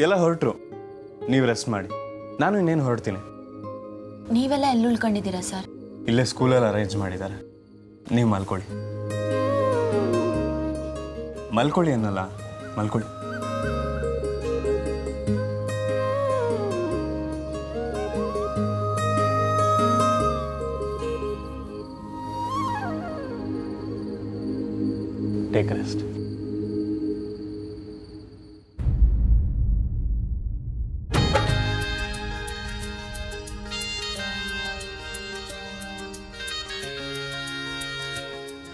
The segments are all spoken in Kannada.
ಎಲ್ಲ ಹೊರಟರು. ನೀವು ರೆಸ್ಟ್ ಮಾಡಿ, ನಾನು ಇನ್ನೇನು ಹೊರಡ್ತೀನಿ. ನೀವೆಲ್ಲ ಎಲ್ಲಿ ಉಳ್ಕೊಂಡಿದ್ದೀರಾ ಸರ್? ಇಲ್ಲೇ ಸ್ಕೂಲಲ್ಲಿ ಅರೇಂಜ್ ಮಾಡಿದ್ದಾರೆ, ನೀವು ಮಲ್ಕೊಳ್ಳಿ. ಮಲ್ಕೊಳ್ಳಿ ಅನ್ನಲ್ಲ, ಮಲ್ಕೊಳ್ಳಿ. Take rest.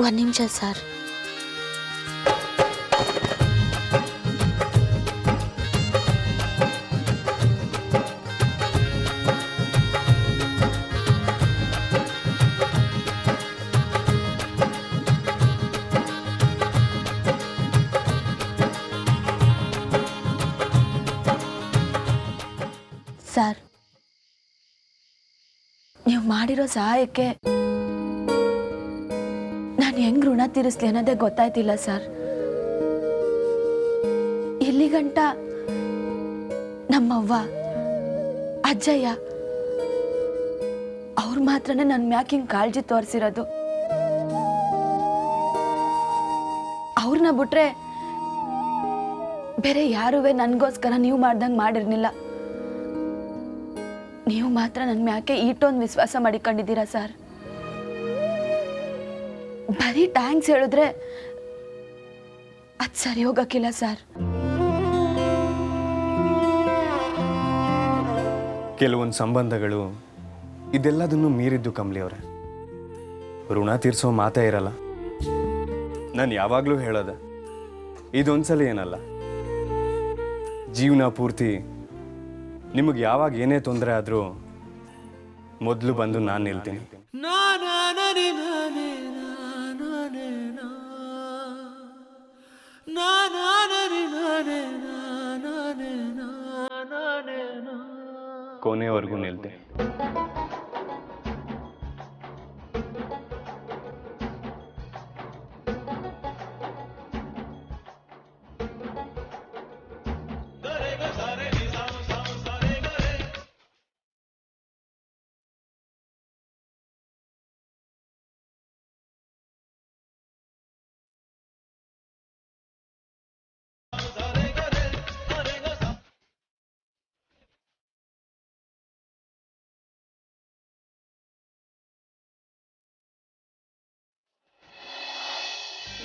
ಒಂದು ನಿಮಿಷ ಸರ್. ಸರ್, ನೀವು ಮಾಡಿರೋ ಸಹಾಯಕ್ಕೆ ನಾನು ಹೆಂಗ್ ಋಣ ತೀರಿಸ್ಲಿ ಅನ್ನೋದೇ ಗೊತ್ತಾಯ್ತಿಲ್ಲ ಸರ್. ಇಲ್ಲಿಗಂಟ ನಮ್ಮವ್ವ ಅಜ್ಜಯ್ಯ ಅವ್ರು ಮಾತ್ರನೇ ನನ್ನ ಮ್ಯಾಕ್ ಹಿಂಗ್ ಕಾಳಜಿ ತೋರಿಸಿರೋದು. ಅವ್ರನ್ನ ಬಿಟ್ರೆ ಬೇರೆ ಯಾರುವೆ ನನಗೋಸ್ಕರ ನೀವು ಮಾಡ್ದಂಗೆ ಮಾಡಿರ್ಲಿಲ್ಲ. ನೀವು ಮಾತ್ರ ನನ್ನ ಮ್ಯಾಕೆ ಈಟೊಂದು ವಿಶ್ವಾಸ ಮಾಡಿಕೊಂಡಿದ್ದೀರಾ ಸರ್. ಬರೀ ಟ್ಯಾಂಕ್ಸ್ ಹೇಳಿದ್ರೆ ಅದು ಸರಿ ಹೋಗಕ್ಕಿಲ್ಲ ಸರ್. ಕೆಲವೊಂದು ಸಂಬಂಧಗಳು ಇದೆಲ್ಲದನ್ನು ಮೀರಿದ್ದು ಕಮಲಿ ಅವರೇ. ಋಣ ತೀರ್ಸೋ ಮಾತೇ ಇರಲ್ಲ. ನಾನು ಯಾವಾಗಲೂ ಹೇಳೋದೆ, ಇದೊಂದ್ಸಲ ಏನಲ್ಲ, ಜೀವನ ಪೂರ್ತಿ ನಿಮಗೆ ಯಾವಾಗ ಏನೇ ತೊಂದರೆ ಆದರೂ ಮೊದಲು ಬಂದು ನಾನು ನಿಲ್ತೀನಿ. ಕೊನೆವರೆಗೂ ನಿಲ್ತೀನಿ.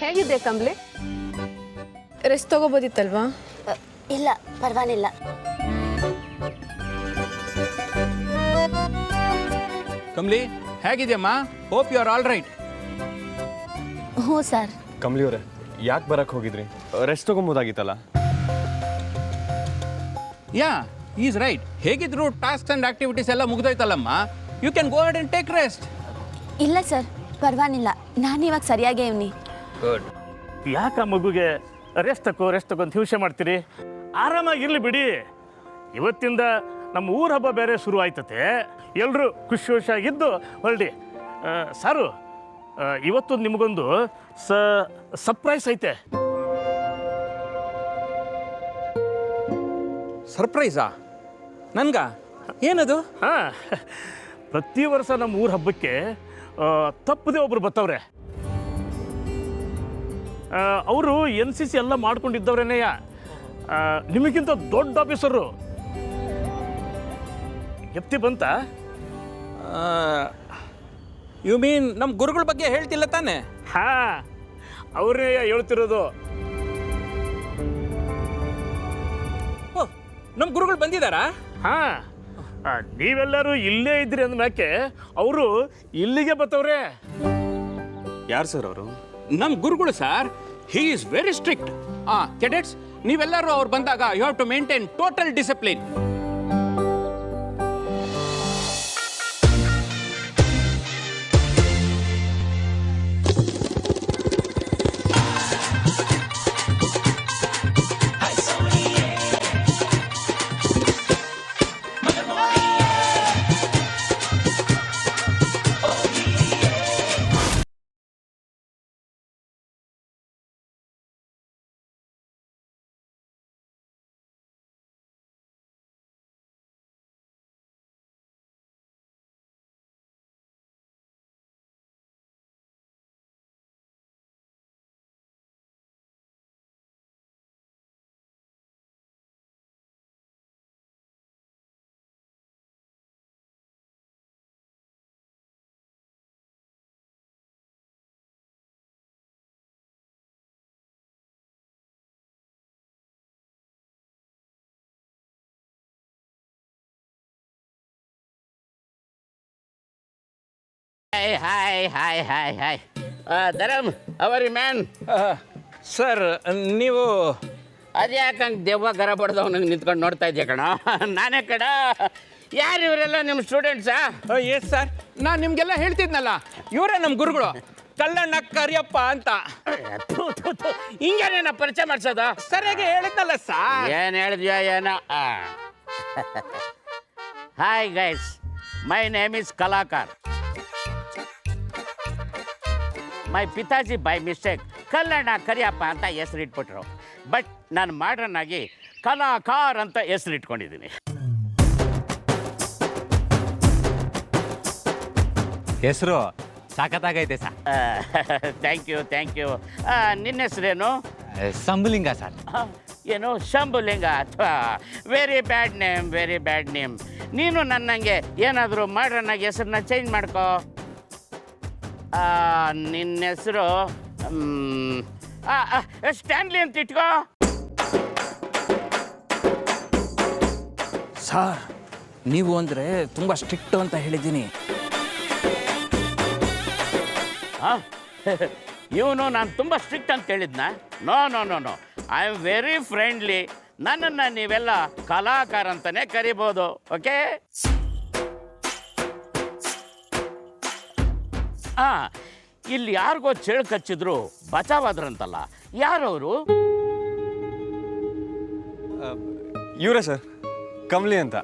ಹೇಗಿದೆ ಕಮಲಿ? ರೆಸ್ಟ್ ತಗೋಬೋದಿತ್ತಲ್ವಾ? ಇಲ್ಲ, ಪರವಾಗಿಲ್ಲ. ಕಮಲಿ, ಹೇಗಿದೆಯಮ್ಮ? Hope you are all right. ಹ್ಞೂ ಸರ್. ಕಮಲಿ ಅವರೇ, ಯಾಕೆ ಬರಕ್ಕೆ ಹೋಗಿದ್ರಿ? ರೆಸ್ಟ್ ತಗೊಂಬೋದಾಗಿತ್ತಲ್ಲ. Yeah, is right. ಹೇಗಿದ್ರು ಟಾಸ್ಕ್ ಆ್ಯಂಡ್ ಆಕ್ಟಿವಿಟೀಸ್ ಎಲ್ಲ ಮುಗ್ದೋಯ್ತಲ್ಲಮ್ಮ. You can go ahead and take rest. ಇಲ್ಲ ಸರ್, ಪರವಾಗಿಲ್ಲ, ನಾನು ಇವಾಗ ಸರಿಯಾಗೇ ಇವ್ನಿ. ಗುಡ್. ಯಾಕೆ ಆ ಮಗುಗೆ ರೆಸ್ಟ್ ತಗೋ ಅಂತ ಹಿಂಸೆ ಮಾಡ್ತೀರಿ? ಆರಾಮಾಗಿರ್ಲಿ ಬಿಡಿ. ಇವತ್ತಿಂದ ನಮ್ಮ ಊರ ಹಬ್ಬ ಬೇರೆ ಶುರು ಆಯ್ತತೆ. ಎಲ್ಲರೂ ಖುಷಿಯಾಗಿದ್ದು ಹೊರಡಿ. ಸಾರು, ಇವತ್ತು ನಿಮಗೊಂದು ಸರ್ಪ್ರೈಸ್ ಐತೆ. ಸರ್ಪ್ರೈಸಾ? ನನ್ಗ? ಏನದು? ಹಾಂ, ಪ್ರತಿ ವರ್ಷ ನಮ್ಮ ಊರ ಹಬ್ಬಕ್ಕೆ ತಪ್ಪದೆ ಒಬ್ರು ಬರ್ತಾವ್ರೆ. ಅವರು NCC ಎಲ್ಲ ಮಾಡ್ಕೊಂಡಿದ್ದವ್ರೇನೆಯ. ನಿಮಗಿಂತ ದೊಡ್ಡ ಆಫೀಸರು. ಎತ್ತಿ ಬಂತ? ಯು ಮೀನ್ ನಮ್ಮ ಗುರುಗಳ ಬಗ್ಗೆ ಹೇಳ್ತಿಲ್ಲ ತಾನೆ? ಹಾಂ, ಅವರೇ ಹೇಳ್ತಿರೋದು. ಓ, ನಮ್ಮ ಗುರುಗಳು ಬಂದಿದ್ದಾರಾ? ಹಾಂ, ನೀವೆಲ್ಲರೂ ಇಲ್ಲೇ ಇದ್ರಿ ಅಂದ್ಮ್ಯಾಕೆ ಅವರು ಇಲ್ಲಿಗೆ ಬರ್ತವ್ರೆ. ಯಾರು ಸರ್ ಅವರು? ನಮ್ಮ ಗುರುಗಳು sir. He is very strict. Cadets, ನೀವೆಲ್ಲರೂ ಅವ್ರು ಬಂದಾಗ you have to maintain total discipline. Hi Dharam ಅವರಿ ಮ್ಯಾನ್. ಸರ್ ನೀವು ಅದ್ಯಾಕಂಗೆ ದೆವ್ವ ಗರ ಬಡ್ದವ್ ನಂಗೆ ನಿಂತ್ಕೊಂಡು ನೋಡ್ತಾ ಇದ್ದೆ ಕಣ. ನಾನೇ ಕಡ. ಯಾರು ಇವರೆಲ್ಲ ನಿಮ್ಮ ಸ್ಟೂಡೆಂಟ್ಸಾ? ಎಸ್ ಸರ್, ನಾನು ನಿಮಗೆಲ್ಲ ಹೇಳ್ತಿದ್ನಲ್ಲ, ಇವರೇ ನಮ್ಮ ಗುರುಗಳು ಕಲ್ಲಣ್ಣ ಕರಿಯಪ್ಪ ಅಂತ. ಹಿಂಗೇನೇನ ಪರಿಚಯ ಮಾಡ್ಸೋದು? ಸರಿಯಾಗಿ ಹೇಳಿದ್ನಲ್ಲ ಸರ್. ಏನು ಹೇಳಿದ್ಯಾ ಏನೋ? Hi guys, my name is Kalakar. My pitaji by mistake Kallanna Kariyappa ಅಂತ ಹೆಸರಿಟ್ಬಿಟ್ರು. ಬಟ್ ನಾನು ಮಾಡ್ರನ್ ಆಗಿ ಕಲಾಕಾರ್ ಅಂತ ಹೆಸರಿಟ್ಕೊಂಡಿದ್ದೀನಿ. ಹೆಸರು ಸಾಕತ್ತಾಗೈತೆ ಸರ್. Thank you. ನಿನ್ನ ಹೆಸರೇನು? ಸಂಬುಲಿಂಗ ಸರ್. ಏನು ಶಂಭುಲಿಂಗ? ಅಥವಾ ವೆರಿ ಬ್ಯಾಡ್ ನೇಮ್. ನೀನು ನನ್ನಂಗೆ ಏನಾದರೂ ಮಾಡ್ರನ್ನಾಗಿ ಹೆಸರನ್ನ ಚೇಂಜ್ ಮಾಡ್ಕೋ. ನಿನ್ನ ಹೆಸರು ಸ್ಟ್ಯಾನ್ಲಿ ಅಂತ ಇಟ್ಕೋ. ಸರ್, ನೀವು ಅಂದರೆ ತುಂಬ ಸ್ಟ್ರಿಕ್ಟ್ ಅಂತ ಹೇಳಿದ್ದೀನಿ. ಇವನು ನಾನು ತುಂಬ ಸ್ಟ್ರಿಕ್ಟ್ ಅಂತ ಹೇಳಿದ್ನ? No, I am very friendly. ನನ್ನನ್ನು ನೀವೆಲ್ಲ ಕಲಾಕಾರ ಅಂತಲೇ ಕರಿಬೋದು. ಓಕೆ? ಇಲ್ಲಿ ಯಾರಿಗೋ ಚೇಳು ಕಚ್ಚಿದ್ರು ಬಚಾವಾದ್ರಂತಲ್ಲ, ಯಾರವರು? ಇವರೇ ಸರ್, ಕಮಲಿ ಅಂತ.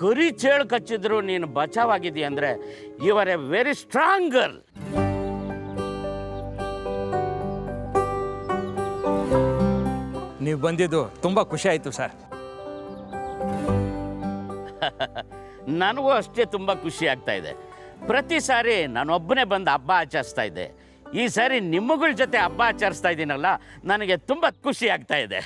ಕರಿ ಚೇಳು ಕಚ್ಚಿದ್ರು ನೀನು ಬಚಾವಾಗಿದ್ದೀಯ ಅಂದರೆ you are a very strong girl. ನೀವು ಬಂದಿದ್ದು ತುಂಬ ಖುಷಿ ಆಯಿತು ಸರ್. ನನಗೂ ಅಷ್ಟೇ ತುಂಬ ಖುಷಿ ಆಗ್ತಾ ಇದೆ. ಪ್ರತಿ ಸಾರಿ ನಾನೊಬ್ಬನೇ ಬಂದು ಹಬ್ಬ ಆಚರಿಸ್ತಾ ಇದ್ದೆ. ಈ ಸಾರಿ ನಿಮ್ಮಗಳ ಜೊತೆ ಹಬ್ಬ ಆಚರಿಸ್ತಾ ಇದ್ದೀನಲ್ಲ, ನನಗೆ ತುಂಬ ಖುಷಿ ಆಗ್ತಾ ಇದೆ.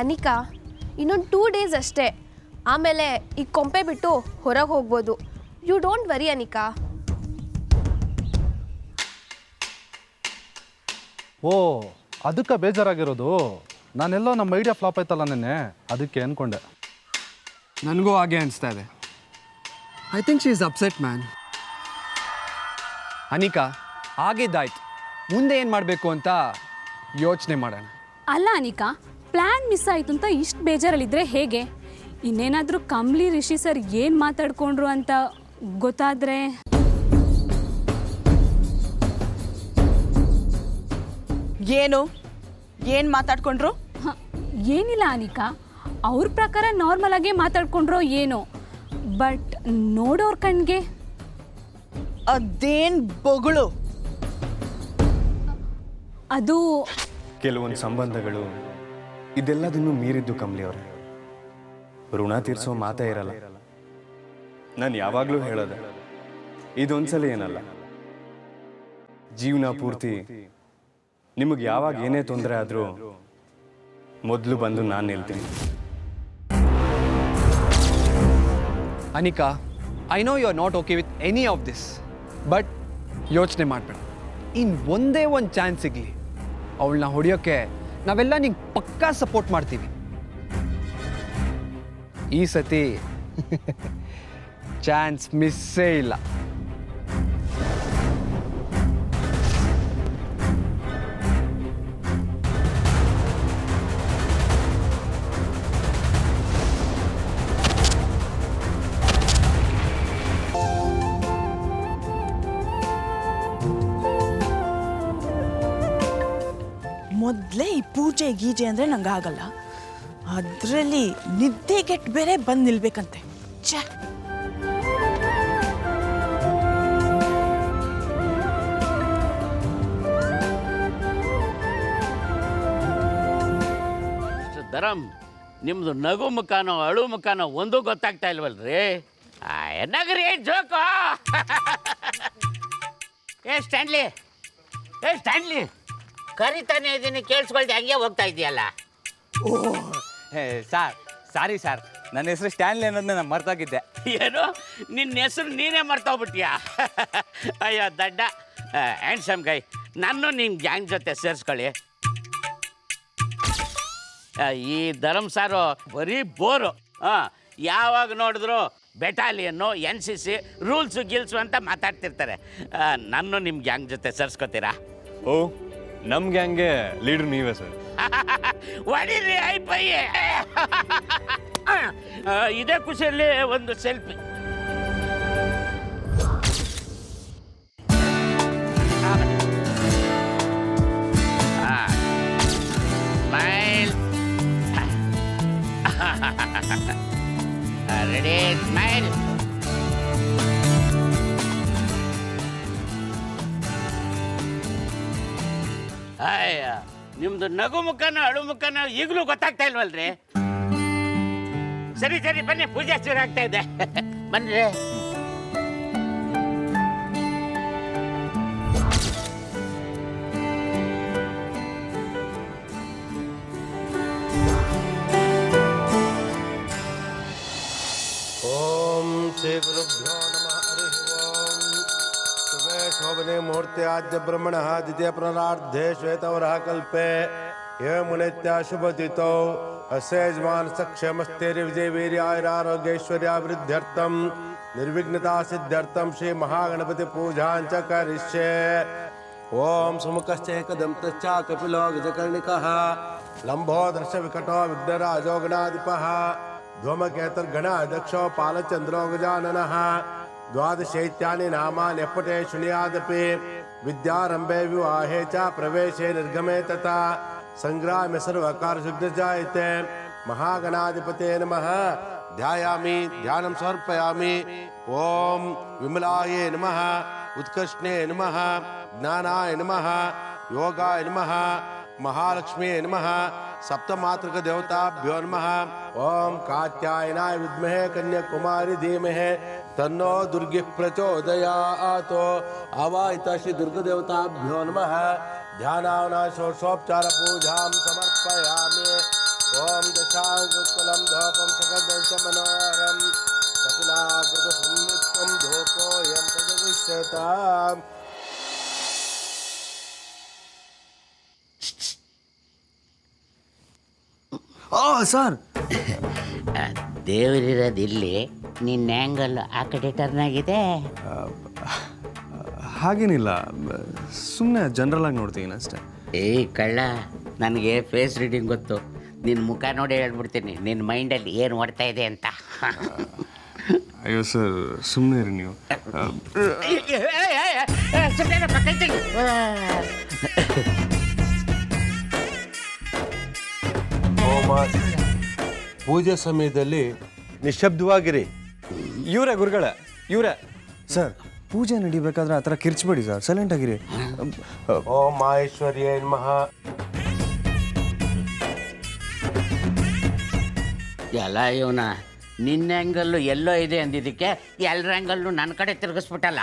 ಅನಿಕಾ, ಇನ್ನೊಂದು 2 ಡೇಸ್ ಅಷ್ಟೇ, ಆಮೇಲೆ ಈ ಕೊಂಪೆ ಬಿಟ್ಟು ಹೊರಗೆ ಹೋಗ್ಬೋದು. You don't worry Anika. ಓ, ಅದಕ್ಕೆ ಬೇಜಾರಾಗಿರೋದು? ನಾನೆಲ್ಲೋ ನಮ್ಮ ಐಡಿಯಾ ಫ್ಲಾಪ್ ಆಯ್ತಲ್ಲ ನೆನ್ನೆ, ಅದಕ್ಕೆ ಅಂದ್ಕೊಂಡೆ. ನನಗೂ ಹಾಗೆ ಅನಿಸ್ತಾ ಇದೆ. I think she is upset man. Anika, ಆಗಿದ್ದಾಯ್ತು, ಮುಂದೆ ಏನು ಮಾಡಬೇಕು ಅಂತ ಯೋಚನೆ ಮಾಡೋಣ. ಅಲ್ಲ ಅನಿಕಾ, ಪ್ಲ್ಯಾನ್ ಮಿಸ್ ಆಯಿತು ಅಂತ ಇಷ್ಟು ಬೇಜಾರಲ್ಲಿದ್ದರೆ ಹೇಗೆ? ಇನ್ನೇನಾದರೂ ಕಮ್ಲಿ ರಿಷಿ ಸರ್ ಏನು ಮಾತಾಡ್ಕೊಂಡ್ರು ಅಂತ ಗೊತ್ತಾದರೆ? ಏನು ಮಾತಾಡ್ಕೊಂಡ್ರು? ಏನಿಲ್ಲ ಅನಿಕಾ, ಅವ್ರ ಪ್ರಕಾರ ನಾರ್ಮಲ್ ಆಗೇ ಮಾತಾಡ್ಕೊಂಡ್ರೋ ಏನೋ, ಬಟ್ ನೋಡೋರ್ ಕಣ್ಗೆ ಅದೇನು ಬೊಗಳು. ಅದು ಕೆಲವೊಂದು ಸಂಬಂಧಗಳು ಇದೆಲ್ಲದನ್ನು ಮೀರಿದ್ದು ಕಮಲಿ ಅವರೇ. ಋಣ ತೀರಿಸೋ ಮಾತೇ ಇರಲ್ಲ. ನಾನು ಯಾವಾಗಲೂ ಹೇಳೋದೆ, ಇದೊಂದ್ಸಲ ಏನಲ್ಲ, ಜೀವನ ಪೂರ್ತಿ ನಿಮಗೆ ಯಾವಾಗ ಏನೇ ತೊಂದರೆ ಆದರೂ ಮೊದಲು ಬಂದು ನಾನು ನಿಲ್ತೀನಿ. Anika, I know you are not okay with any of this, but ಯೋಚನೆ ಮಾಡಬೇಡ. ಇನ್ನು ಒಂದೇ ಒಂದು ಚಾನ್ಸ್ ಸಿಗಲಿ, ಅವಳನ್ನ ಹೊಡೆಯೋಕ್ಕೆ ನಾವೆಲ್ಲ ನಿಂಗೆ ಪಕ್ಕಾ ಸಪೋರ್ಟ್ ಮಾಡ್ತೀವಿ. ಈ ಸತಿ ಚಾನ್ಸ್ ಮಿಸ್ಸೇ ಇಲ್ಲ. ಮೊದಲೇ ಈ ಪೂಜೆ ಗೀಜೆ ಅಂದರೆ ನಂಗೆ ಆಗಲ್ಲ, ಅದರಲ್ಲಿ ನಿದ್ದೆಗೆಟ್ಟು ಬೇರೆ ಬಂದು ನಿಲ್ಬೇಕಂತೆ. ಛೇ, ಧರಮ್, ನಿಮ್ಮದು ನಗು ಮುಖಾನೋ ಅಳು ಮುಖಾನೋ ಒಂದೂ ಗೊತ್ತಾಗ್ತಾ ಇಲ್ವಲ್ರಿ? ನಗರಿ ಜೋಕು. ಏ ಸ್ಟ್ಯಾನ್ಲಿ, ಕರಿತಾನೆ ಇದ್ದೀನಿ, ಕೇಳಿಸ್ಕೊಳ್ದೆ ಹಂಗೆ ಹೋಗ್ತಾ ಇದೆಯಲ್ಲ. ಸರ್ ಸಾರಿ ಸರ್, ನನ್ನ ಹೆಸರು ಸ್ಟ್ಯಾನ್ಲಿ ಅನ್ನೋದನ್ನ ನಾನು ಮರ್ತಾಗಿದ್ದೆ. ಏನು, ನಿನ್ನ ಹೆಸರು ನೀನೇ ಮರ್ತೋಗ್ಬಿಟ್ಯಾ? ಅಯ್ಯೋ ದಡ್ಡ. ಹ್ಯಾಂಡ್ಸಮ್ ಗೈ, ನಾನು ನಿಮ್ಮ ಗ್ಯಾಂಗ್ ಜೊತೆ ಸೇರಿಸ್ಕೊಳ್ಳಿ. ಈ ಧರ್ಮ್ ಸಾರು ಬರೀ ಬೋರು. ಯಾವಾಗ ನೋಡಿದ್ರು ಬೆಟಾಲಿಯನ್ನು NCC ರೂಲ್ಸು ಗಿಲ್ಸು ಅಂತ ಮಾತಾಡ್ತಿರ್ತಾರೆ. ನಾನು ನಿಮ್ಮ ಗ್ಯಾಂಗ್ ಜೊತೆ ಸೇರಿಸ್ಕೊತೀರಾ? ಓ, ನಮ್ಮ ಗ್ಯಾಂಗ್ಗೆ ಲೀಡ್ರ್ ನೀವೇ ಸರ್. ಹೊಡೀರಿ ಐಪಯ್ಯೆ. ಇದೇ ಖುಷಿಯಲ್ಲಿ ಒಂದು ಸೆಲ್ಫಿ. ಸ್ಮೈಲ್. Ready, smile. ಅಯ್ಯ, ನಿಮ್ದು ನಗು ಮುಖನ ಅಳು ಮುಖನ ಈಗಲೂ ಗೊತ್ತಾಗ್ತಾ ಇಲ್ವಲ್ರಿ? ಸರಿ ಸರಿ ಬನ್ನಿ, ಪೂಜೆ ಶುರು ಆಗ್ತಾ ಇದೆ. ಬನ್ರಿ. ಓಂ ಶ್ರೀ ಗುರುಭ್ಯೋ ನಮಃ. ಹರಿ ಓಂ. ಶುಭೆ ಶೋಭನೆ ಮುಹೂರ್ತೆ ಆದ್ಯ ಬ್ರಹ್ಮಣ ದ್ವಿತೀಯ ಪುನರಾರ್ಧೆ ಶ್ವೇತವರಃ ಕಲ್ಪೆ ಏ ಮುನಿತ್ಯ ಶುಭತಿಥೌ ಅಸ್ಯ ಯಜಮಾನ ಸಕ್ಷೇಮಸ್ಥೈರ್ಯ ವಿಜಯ ವೀರ್ಯ ಆಯುರಾರೋಗ್ಯೈಶ್ವರ್ಯಾಭಿವೃದ್ಧ್ಯರ್ಥಂ ನಿರ್ವಿಘ್ನತಾ ಸಿದ್ಧ್ಯರ್ಥಂ ಶ್ರೀ ಮಹಾಗಣಪತಿ ಪೂಜಾಂಚ ಕರಿಷ್ಯೆ. ಓಂ ಸುಮುಖಶ್ಚ ಏಕದಂತಶ್ಚ ಕಪಿಲೋ ಗಜಕರ್ಣಿಕಃ ಲಂಬೋದರ್ಶ ವಿಕಟೋ ವಿಘ್ನರಾಜೋ ಗಣಾಧಿಪಃ ಧೂಮಕೇತುರ್ಗಣ ಅಧ್ಯಕ್ಷೋ ಪಾಲಚಂದ್ರೋ ಗಜಾನನಃ ದ್ವಾದಶೈತ್ಯಾನಿ ನಾಮಾನ್ಯಪ್ಪಟೆ ಶೃಣಿಯಾದಪಿ ವಿದ್ಯಾರಂಭೆ ವಿವಾಹೇ ಚ ಪ್ರವೇಶೆ ನಿರ್ಗಮೆ ತಥಾ ಸಂಗ್ರಾಮೆ ಸರ್ವಕಾರ್ಯಸಿದ್ಧಜಾಯತೆ. ಮಹಾಗಣಾಧಿಪತೆ ನಮಃ. ಧ್ಯಾಯಾಮಿ, ಧ್ಯಾನಂ ಸಮರ್ಪಯಾಮಿ. ಓಂ ವಿಮಲಾಯೇ ನಮಃ, ಉತ್ಕೃಷ್ಣೇ ನಮಃ, ಜ್ಞಾನಾಯ ನಮಃ, ಯೋಗಾಯ ನಮಃ, ಮಹಾಲಕ್ಷ್ಮೀ ನಮಃ, ಸಪ್ತಮಾತೃಕ ದೇವತಾಭ್ಯೋ ನಮಃ. ಓಂ ಕಾತ್ಯಾಯನಾಯ ವಿದ್ಮಹೇ ಕನ್ಯಾಕುಮಾರಿ ಧೀಮಹಿ ತನ್ನೋ ದುರ್ಗಿ ಪ್ರಚೋದಯಾತ್. ಆವಾಹಿತ ಶ್ರೀ ದುರ್ಗದೇವತಾಭ್ಯೋ ನಮಃ. ಧ್ಯಾನಾವನ ಷೋಡಶೋಪಚಾರ ಪೂಜಾಂ ಸಮರ್ಪಯಾಮಿ. ಓಂ ದಶಾಂಗುಲಂ ಧೂಪಂ ಸಕದಂಚ ಮನೋಹರಂ ಕಪಿಲಾಗೃತ ಸಂಯುಕ್ತಂ ಧೂಪೋಯಂ ಪ್ರಜವಿಷ್ಯತಾಂ. ಸರ್, ದೇವರಿರೋದು ಇಲ್ಲಿ, ನಿನ್ನ ಆ್ಯಂಗಲ್ ಆ ಕಡೆ ಟರ್ನ್ ಆಗಿದೆ. ಹಾಗೇನಿಲ್ಲ, ಸುಮ್ಮನೆ ಜನರಲ್ ಆಗಿ ನೋಡ್ತೀನಿ ಅಷ್ಟೇ. ಏಯ್ ಕಳ್ಳ, ನನಗೆ ಫೇಸ್ ರೀಡಿಂಗ್ ಗೊತ್ತು. ನಿನ್ನ ಮುಖ ನೋಡಿ ಹೇಳ್ಬಿಡ್ತೀನಿ ನಿನ್ನ ಮೈಂಡಲ್ಲಿ ಏನು ಓಡ್ತಾ ಇದೆ ಅಂತ. ಅಯ್ಯೋ ಸರ್, ಸುಮ್ಮನೆ ಇರಿ ನೀವು. ಪೂಜೆ ಸಮಯದಲ್ಲಿ ನಿಶ್ಶಬ್ದವಾಗಿರಿ. ಇವರೇ ಗುರುಗಳೇ, ಇವರೇ ಸರ್. ಪೂಜೆ ನಡಿಬೇಕಾದ್ರೆ ಆ ಥರ ಕಿರ್ಚ್ಬೇಡಿ ಸರ್, ಸೈಲೆಂಟ್ ಆಗಿರಿ. ಓಂ ಮಾಹೇಶ್ವರ್ಯೇ ನಮಃ. ಎಲ್ಲ ಇವನ ನಿನ್ನ ಆ್ಯಂಗಲ್ಲು ಎಲ್ಲೋ ಇದೆ ಅಂದಿದ್ದಕ್ಕೆ ಎಲ್ಲರ ಆ್ಯಂಗಲ್ಲು ನನ್ನ ಕಡೆ ತಿರುಗಿಸ್ಬಿಟ್ಟಲ್ಲ.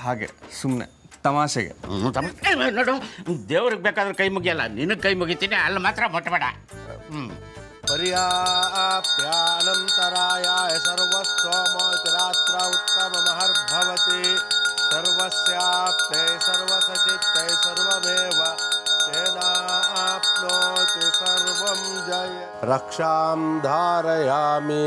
ಹಾಗೆ ಸುಮ್ಮನೆ ತಮಾಷೆಗೆ. ನೋಡು, ದೇವ್ರಿಗೆ ಬೇಕಾದ್ರೆ ಕೈ ಮುಗಿಯಲ್ಲ, ನಿನಗೆ ಕೈ ಮುಗಿತೀನಿ, ಅಲ್ಲಿ ಮಾತ್ರ ಮುಟ್ಟಬೇಡ. ಪರ್ಯಾಪ್ಯಾನಂತರಾಯಾಯ ಸರ್ವಸ್ತೋಮೋತಿರಾತ್ರ ಉತ್ತಮಮಹರ್ಭವತಿ. ಸರ್ವಸ್ಯಾಪ್ತೈ ಸರ್ವಸಚಿತ್ತೈ ಸರ್ವಮೇವ ತೇನಾಪ್ನೋತಿ ಸರ್ವಂ ಜಯ. ರಕ್ಷಾಂ ಧಾರಯಾಮಿ.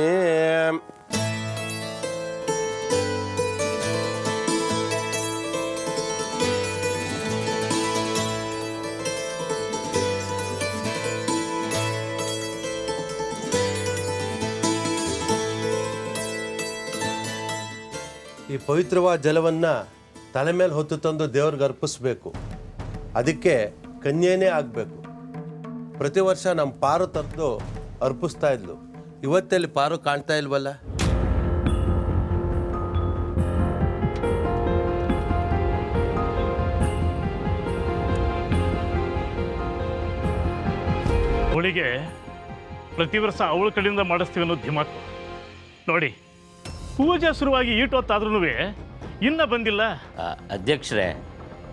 ಈ ಪವಿತ್ರವಾದ ಜಲವನ್ನು ತಲೆ ಮೇಲೆ ಹೊತ್ತು ತಂದು ದೇವ್ರಿಗೆ ಅರ್ಪಿಸ್ಬೇಕು. ಅದಕ್ಕೆ ಕನ್ಯೆನೇ ಆಗಬೇಕು. ಪ್ರತಿ ವರ್ಷ ನಮ್ಮ ಪಾರು ತಂದು ಅರ್ಪಿಸ್ತಾ ಇದ್ಲು. ಇವತ್ತಲ್ಲಿ ಪಾರು ಕಾಣ್ತಾ ಇಲ್ವಲ್ಲ. ಅವಳಿಗೆ ಪ್ರತಿ ವರ್ಷ ಅವಳ ಕಡೆಯಿಂದ ಮಾಡಿಸ್ತೀವಿ ಅನ್ನೋ ಧಿಮಾಕು ನೋಡಿ. ಪೂಜೆ ಶುರುವಾಗಿ ಈಟೊತ್ತಾದ್ರೂ ಇನ್ನೂ ಬಂದಿಲ್ಲ. ಅಧ್ಯಕ್ಷರೇ,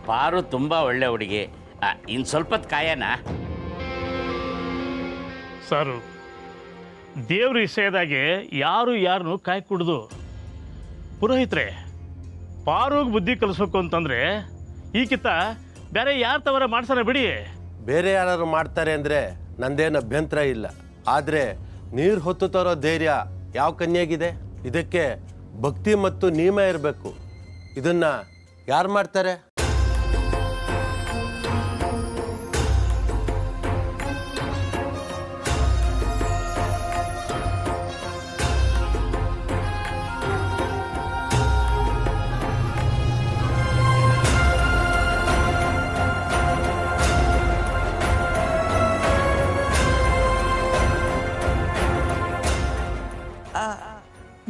ಪಾರು ತುಂಬ ಒಳ್ಳೆ ಹುಡುಗಿ. ಇನ್ನು ಸ್ವಲ್ಪ ಕಾಯನ ಸಾರು, ದೇವ್ರ ವಿಷಯದಾಗೆ ಯಾರನ್ನು ಕಾಯಿ ಕುಡ್ದು. ಪುರೋಹಿತ್ರೆ, ಪಾರೋಗಿ ಬುದ್ಧಿ ಕಲಿಸ್ಬೇಕು ಅಂತಂದರೆ ಈಗಿತ್ತ ಬೇರೆ ಯಾರ ತವರ ಮಾಡ್ಸೋಣ ಬಿಡಿ. ಬೇರೆ ಯಾರು ಮಾಡ್ತಾರೆ ಅಂದರೆ ನಂದೇನು ಅಭ್ಯಂತರ ಇಲ್ಲ. ಆದರೆ ನೀರು ಹೊತ್ತು ತರೋ ಧೈರ್ಯ ಯಾವ ಕನ್ಯೆಗಿದೆ? ಇದಕ್ಕೆ ಭಕ್ತಿ ಮತ್ತು ನಿಯಮ ಇರಬೇಕು. ಇದನ್ನು ಯಾರು ಮಾಡ್ತಾರೆ?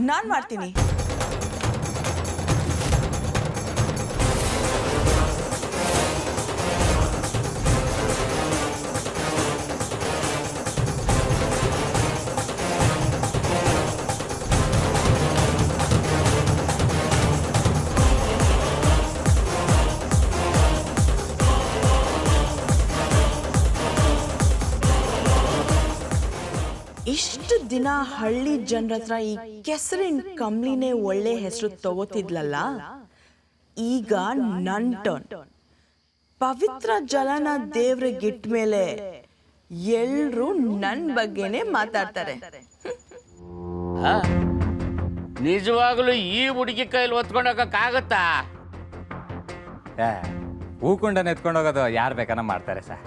ನಾನು ಮಾಡ್ತೀನಿ. ಇಷ್ಟು ದಿನ ಹಳ್ಳಿ ಜನರ ಹತ್ರ ಈ ಕೆಸರಿನ ಕಂಬ್ಳಿನೇ ಒಳ್ಳೆ ಹೆಸರು ತಗೋತಿದ್ಲಲ್ಲ, ಈಗ ನನ್ ಟರ್ನ್. ಪವಿತ್ರ ಜಲನ ದೇವ್ರಿಗೆ ಇಟ್ಟ ಮೇಲೆ ಎಲ್ರೂ ನನ್ನ ಬಗ್ಗೆನೇ ಮಾತಾಡ್ತಾರೆ. ನಿಜವಾಗ್ಲೂ ಈ ಹುಡುಗಿ ಕೈಲಿ ಹೊತ್ಕೊಂಡೋಗಕ್ಕಾಗತ್ತಾ? ಹೂಕುಂಡನ ಎತ್ಕೊಂಡೋಗೋದು ಯಾರು ಬೇಕಾನ ಮಾಡ್ತಾರೆ ಸರ್.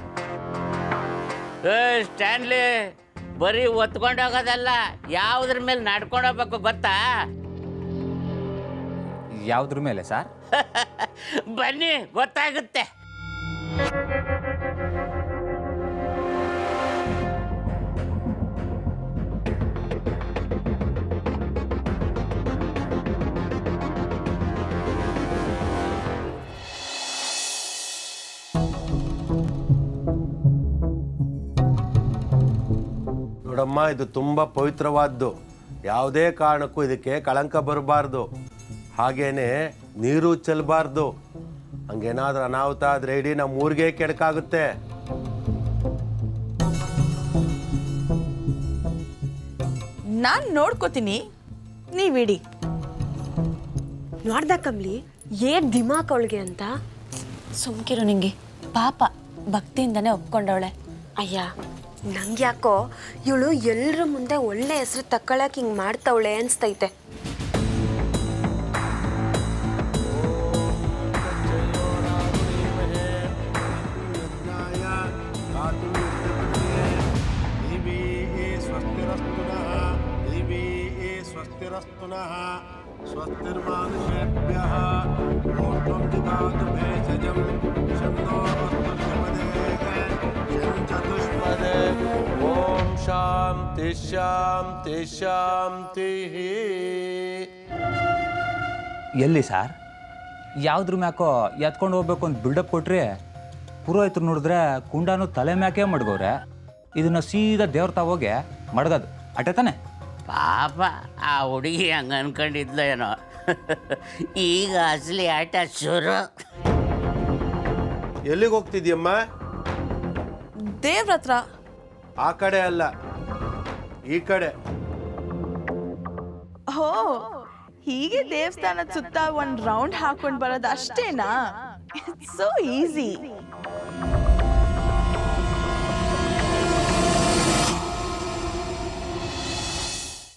ಸ್ಟ್ಯಾನ್ಲಿ, ಬರೀ ಹೊತ್ಕೊಂಡೋಗೋದಲ್ಲ, ಯಾವುದ್ರ ಮೇಲೆ ನಡ್ಕೊಂಡೋಗ್ಬೇಕು ಗೊತ್ತಾ? ಯಾವುದ್ರ ಮೇಲೆ ಸರ್? ಬನ್ನಿ, ಗೊತ್ತಾಗುತ್ತೆ. ನೋಡಮ್ಮ, ಇದು ತುಂಬ ಪವಿತ್ರವಾದ್ದು. ಯಾವುದೇ ಕಾರಣಕ್ಕೂ ಇದಕ್ಕೆ ಕಳಂಕ ಬರಬಾರ್ದು. ಹಾಗೇನೆ ನೀರು ಚೆಲ್ಲಬಾರ್ದು. ಹಂಗೇನಾದ್ರೂ ಅನಾಹುತ ಆದರೆ ಇಡೀ ನಮ್ಮ ಊರಿಗೆ ಕೆಡಕಾಗುತ್ತೆ. ನಾನು ನೋಡ್ಕೋತೀನಿ, ನೀವಿಡಿ. ನೋಡ್ದ ಕಮ್ಲಿ ಏನ್ ದಿಮಾಕ್ ಅವಳಿಗೆ ಅಂತ. ಸುಮ್ಕಿರು ನಿಂಗೆ, ಪಾಪ ಭಕ್ತಿಯಿಂದನೇ ಒಪ್ಕೊಂಡವಳೆ. ಅಯ್ಯ, ನಂಗ್ಯಾಕೋ ಇವಳು ಎಲ್ಲರ ಮುಂದೆ ಒಳ್ಳೆ ಹೆಸರು ತಕ್ಕೊಳಕ್ ಹಿಂಗ್ ಮಾಡ್ತಾವಳೆ ಅನ್ಸ್ತೈತೆ. ಓಂ ಶಾಂತಿ ಶಾಂತಿ ಶಾಂತಿ. ಎಲ್ಲಿ ಸರ್? ಯಾವ್ದ್ರ ಮ್ಯಾಕೋ ಎತ್ಕೊಂಡು ಹೋಗ್ಬೇಕು ಅಂತ ಬಿಲ್ಡಪ್ ಕೊಟ್ರಿ. ಪುರೋಹಿತರು ನೋಡಿದ್ರೆ ಕುಂಡಾನು ತಲೆ ಮ್ಯಾಕೆ ಮಡ್ಗವ್ರೆ. ಇದನ್ನ ಸೀದಾ ದೇವ್ರ ತಾವೋಗೆ ಮಡ್ಗದು ಅಟೆ ತಾನೆ? ಪಾಪ ಆ ಹುಡುಗಿ ಹಂಗೆ ಅನ್ಕೊಂಡಿದ್ಲು ಏನೋ. ಈಗ ಅಸಲಿ ಆಟ ಶುರು. ಎಲ್ಲಿಗೆ ಹೋಗ್ತಿದ್ಯಮ್ಮ? ದೇವ್ರ ಹತ್ರ. ಆ ಕಡೆ ಅಲ್ಲ, ಈ ಕಡೆ. ಹೋ, ಹೀಗೆ ದೇವಸ್ಥಾನದ ಸುತ್ತ ಒಂದು ರೌಂಡ್ ಹಾಕೊಂಡು ಬರೋದು ಅಷ್ಟೇನಾ? It's so easy.